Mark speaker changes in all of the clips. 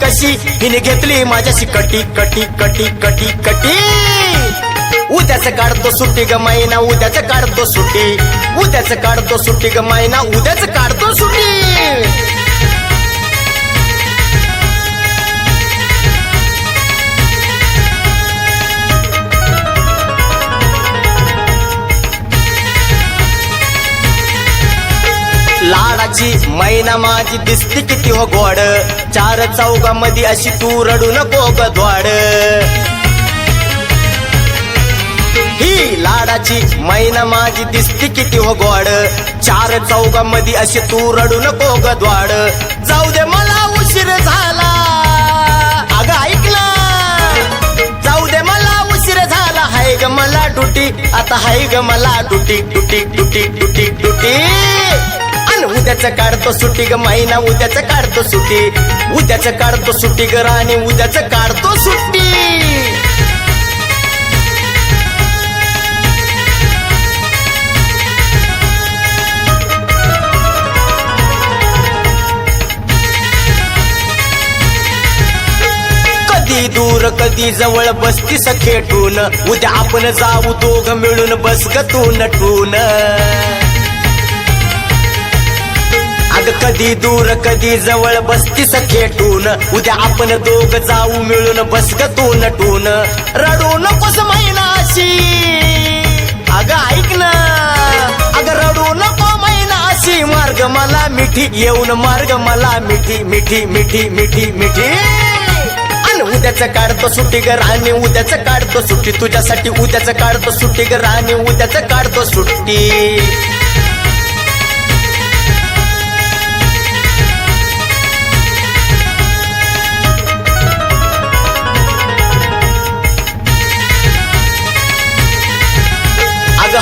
Speaker 1: कशी हिने घेतली माझ्याशी कटी कटी कटी कटी कटी उद्याच काढतो सुट्टी ग मैना उद्याच काढतो सुट्टी उद्याच काढतो सुट्टी ग मैना उद्याच काढतो सुट्टी लाडाची मैना माझी दिसती किती हो गोड चार चौघामध्ये अशी तू रडू नको ग द्वाड ही लाडाची मैना माझी दिसती किती हो गोड चार चौघामध्ये अशी तू रडू नको ग द्वाड जाऊ दे मला उशीर झाला अगं ऐकला जाऊ दे मला उशीर झाला हाय ग मला डुटी आता हाय ग मला डुटी डुटी डुटी डुटी डुटी उद्याच काढतो सुट्टी ग मैना उद्याच काढतो सुट्टी उद्याच काढतो सुट्टी ग राणी उद्याच काढतो सुट्टी कधी दूर कधी जवळ बसती सखेटून उद्या आपण जाऊ दोघ मिळून बस ग तू नटून अग कधी दूर कधी जवळ बसती सखेटून उद्या आपण दोघ जाऊ मिळून बस ग तू नटून रडू नकोस मैनाशी अग ऐक ना अग रडू नको मैनाशी मार्ग मला मिठी येऊन मार्ग मला मिठी मिठी मिठी मिठी मिठी अन उद्याच काढतो सुट्टी ग राणी उद्याच काढतो सुट्टी तुझ्यासाठी उद्याच काढतो सुट्टी ग राणी उद्याच काढतो सुट्टी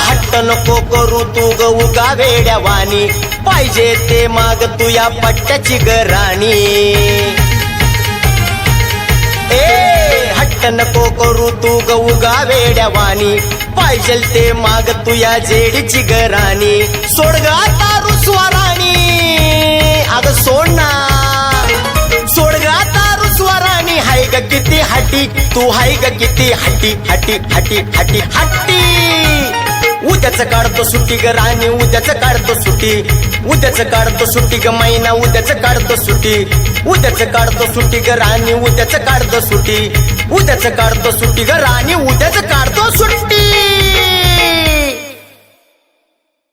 Speaker 1: हट्ट नको करू तू ग उगा वेड्यावानी पाहिजे ते माग तू या पट्ट्याची ग राणी ए हट्ट नको करू तू ग उगा वेड्यावानी पाहिजे ते माग तू या जेडीची ग राणी सोड ग आता रुसवा राणी अग सोड ना सोड ग आता रुसवा राणी हाय ग किती हटी तू हाय ग किती हटी हटी हटी हटी हटी उद्याच काढतो सुट्टी ग राणी उद्याच काढतो सुट्टी उद्याच काढतो सुट्टी ग मैना उद्याच काढतो सुट्टी उद्याच काढतो सुट्टी ग राणी उद्याच काढतो सुट्टी उद्याच काढतो सुट्टी ग राणी उद्याच